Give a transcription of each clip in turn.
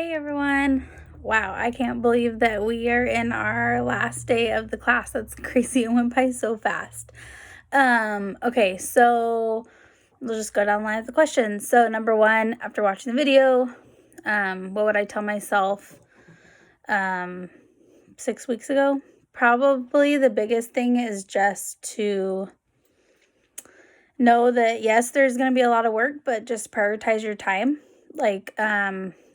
Hey everyone. Wow, I can't believe that we are in our last day of the class. That's crazy. It went by so fast. Okay, so we'll just go down the line of the questions. So number one, after watching the video, what would I tell myself 6 weeks ago? Probably the biggest thing is just to know that yes, there's going to be a lot of work, but just prioritize your time.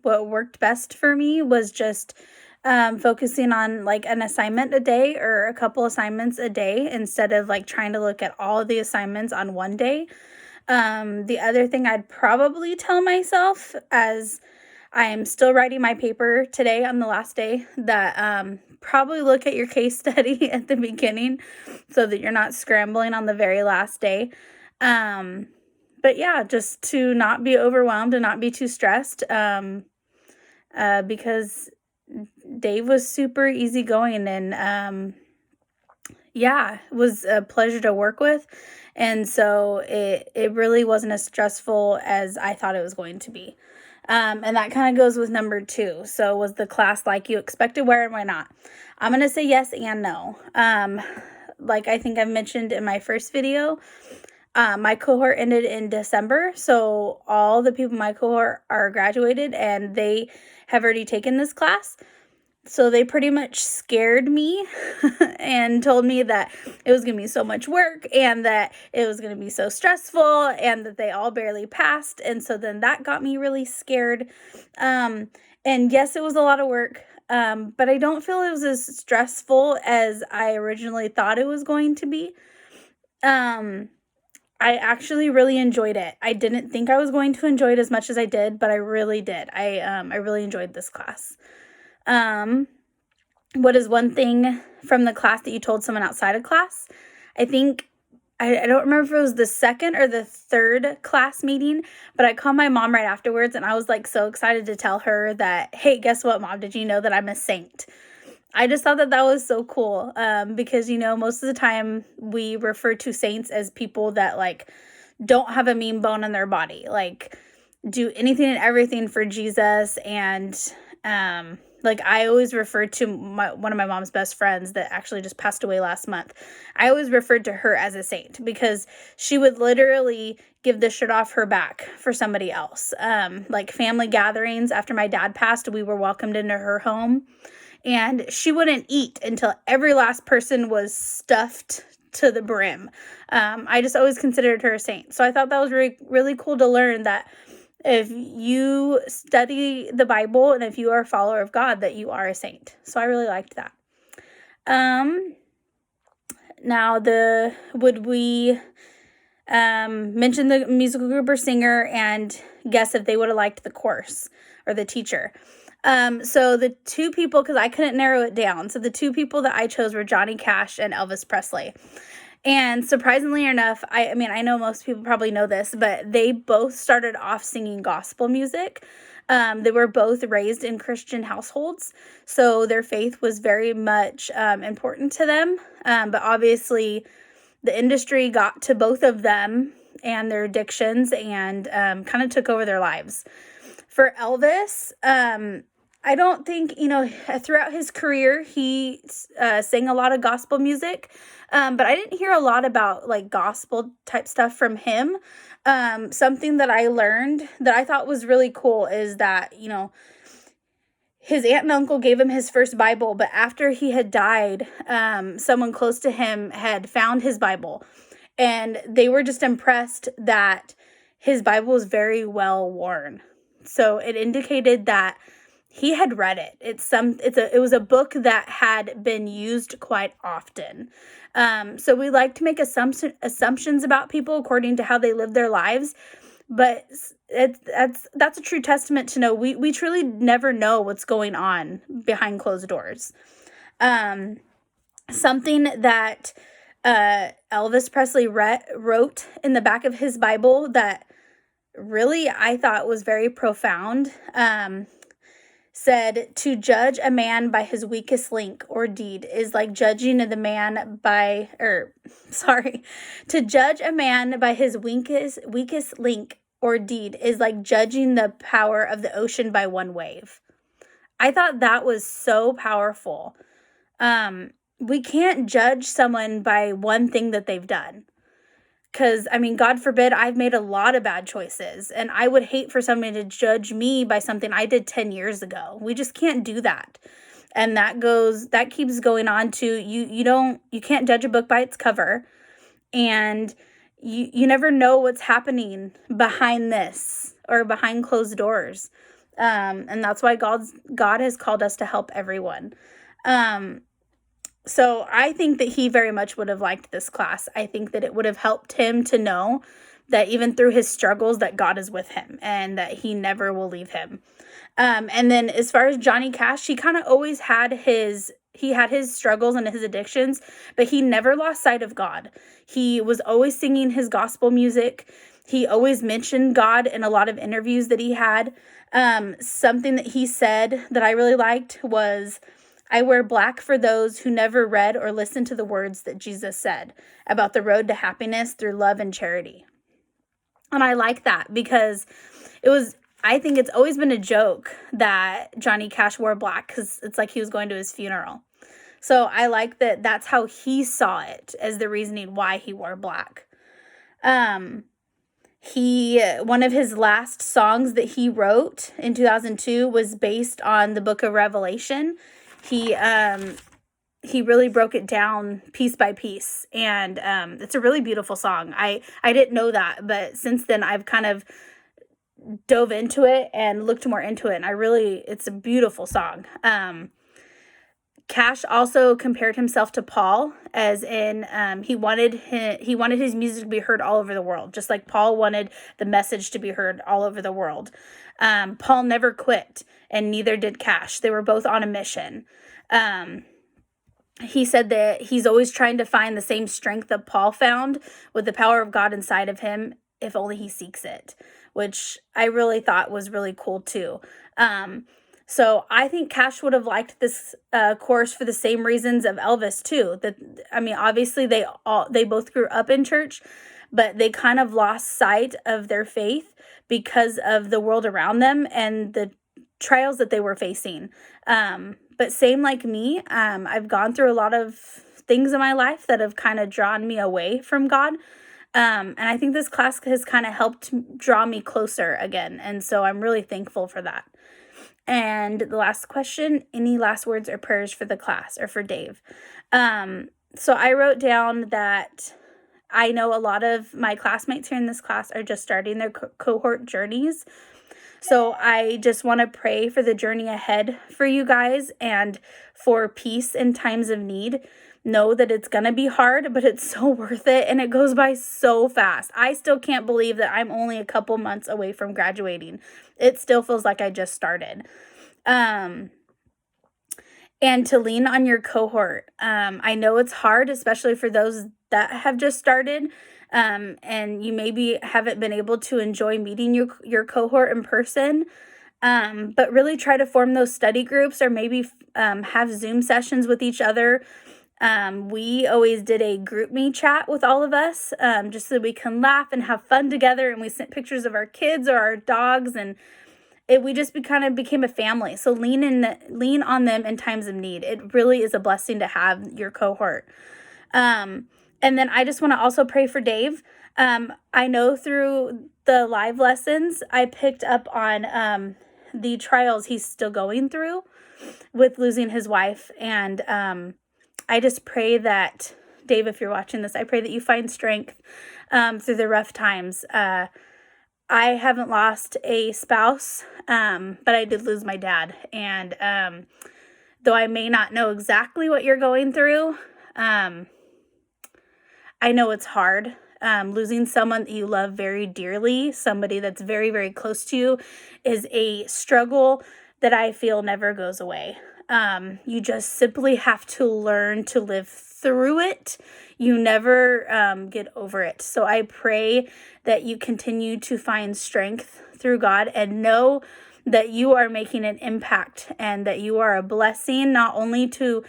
What worked best for me was just focusing on like an assignment a day or a couple assignments a day instead of like trying to look at all of the assignments on one day. The other thing I'd probably tell myself, as I'm still writing my paper today on the last day, that probably look at your case study at the beginning so that you're not scrambling on the very last day. But yeah, just to not be overwhelmed and not be too stressed, because Dave was super easygoing and it was a pleasure to work with. And so it really wasn't as stressful as I thought it was going to be. And that kind of goes with number two. So was the class like you expected? Where and why not? I'm going to say yes and no. Like I think I've mentioned in my first video, my cohort ended in December, so all the people in my cohort are graduated and they have already taken this class. So they pretty much scared me and told me that it was going to be so much work and that it was going to be so stressful and that they all barely passed. And so then that got me really scared. And yes, it was a lot of work, but I don't feel it was as stressful as I originally thought it was going to be. I actually really enjoyed it. I didn't think I was going to enjoy it as much as I did, but I really did. I really enjoyed this class. What is one thing from the class that you told someone outside of class? I think, I don't remember if it was the second or the third class meeting, but I called my mom right afterwards and I was like so excited to tell her that, hey, guess what, Mom? Did you know that I'm a saint? I just thought that was so cool, because, most of the time we refer to saints as people that, like, don't have a mean bone in their body, like, do anything and everything for Jesus. And, I always refer to one of my mom's best friends that actually just passed away last month. I always referred to her as a saint because she would literally give the shirt off her back for somebody else. Like family gatherings after my dad passed, we were welcomed into her home. And she wouldn't eat until every last person was stuffed to the brim. I just always considered her a saint. So I thought that was really, really cool to learn that if you study the Bible and if you are a follower of God, that you are a saint. So I really liked that. Now, would we mention the musical group or singer and guess if they would have liked the course or the teacher? So the two people, because I couldn't narrow it down, so the two people that I chose were Johnny Cash and Elvis Presley. And surprisingly enough, I I know most people probably know this, but they both started off singing gospel music. They were both raised in Christian households, so their faith was very much important to them. But obviously, the industry got to both of them and their addictions and kind of took over their lives. For Elvis, I don't think, throughout his career, he sang a lot of gospel music, but I didn't hear a lot about, like, gospel type stuff from him. Something that I learned that I thought was really cool is that, his aunt and uncle gave him his first Bible, but after he had died, someone close to him had found his Bible, and they were just impressed that his Bible was very well worn. So it indicated that he had read it. It was a book that had been used quite often. So we like to make assumptions about people according to how they live their lives, but that's a true testament to know we truly never know what's going on behind closed doors. Something that Elvis Presley wrote in the back of his Bible that really I thought was very profound, said, to judge a man by his weakest link or deed is like judging the man by, to judge a man by his weakest link or deed is like judging the power of the ocean by one wave. I thought that was so powerful. We can't judge someone by one thing that they've done. Because, I mean, God forbid, I've made a lot of bad choices, and I would hate for somebody to judge me by something I did 10 years ago. We just can't do that. And that keeps going on to you can't judge a book by its cover, and you never know what's happening behind this or behind closed doors. And that's why God has called us to help everyone. So I think that he very much would have liked this class. I think that it would have helped him to know that even through his struggles, that God is with him and that he never will leave him. And then as far as Johnny Cash, he kind of always had his struggles and his addictions, but he never lost sight of God. He was always singing his gospel music. He always mentioned God in a lot of interviews that he had. Something that he said that I really liked was, "I wear black for those who never read or listened to the words that Jesus said about the road to happiness through love and charity." And I like that because I think it's always been a joke that Johnny Cash wore black because it's like he was going to his funeral. So I like that that's how he saw it, as the reasoning why he wore black. One of his last songs that he wrote in 2002 was based on the book of Revelation. He really broke it down piece by piece, and it's a really beautiful song. I didn't know that, but since then I've kind of dove into it and looked more into it, and it's a beautiful song. Cash also compared himself to Paul, as in he wanted his music to be heard all over the world, just like Paul wanted the message to be heard all over the world. Paul never quit, and neither did Cash. They were both on a mission. He said that he's always trying to find the same strength that Paul found with the power of God inside of him, if only he seeks it, which I really thought was really cool too. So I think Cash would have liked this course for the same reasons of Elvis too. Obviously they both grew up in church, but they kind of lost sight of their faith because of the world around them and the trials that they were facing. But same like me, I've gone through a lot of things in my life that have kind of drawn me away from God. And I think this class has kind of helped draw me closer again. And so I'm really thankful for that. And the last question, any last words or prayers for the class or for Dave? So I wrote down that I know a lot of my classmates here in this class are just starting their cohort journeys. So I just want to pray for the journey ahead for you guys and for peace in times of need. Know that it's going to be hard, but it's so worth it, and it goes by so fast. I still can't believe that I'm only a couple months away from graduating. It still feels like I just started. And to lean on your cohort. I know it's hard, especially for those that have just started. And you maybe haven't been able to enjoy meeting your cohort in person, but really try to form those study groups or maybe have Zoom sessions with each other. We always did a group me chat with all of us, just so we can laugh and have fun together, and we sent pictures of our kids or our dogs, and we just kind of became a family. So lean on them in times of need. It really is a blessing to have your cohort. And then I just want to also pray for Dave. I know through the live lessons, I picked up on the trials he's still going through with losing his wife. And I just pray that, Dave, if you're watching this, I pray that you find strength through the rough times. I haven't lost a spouse, but I did lose my dad. And though I may not know exactly what you're going through, I know it's hard. Losing someone that you love very dearly, somebody that's very, very close to you, is a struggle that I feel never goes away. You just simply have to learn to live through it. You never get over it. So I pray that you continue to find strength through God and know that you are making an impact and that you are a blessing, not only to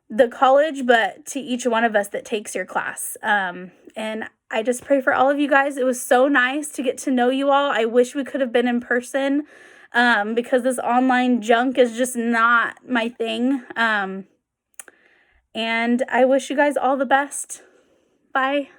the college, but to each one of us that takes your class. And I just pray for all of you guys. It was so nice to get to know you all. I wish we could have been in person. because this online junk is just not my thing. And I wish you guys all the best. Bye.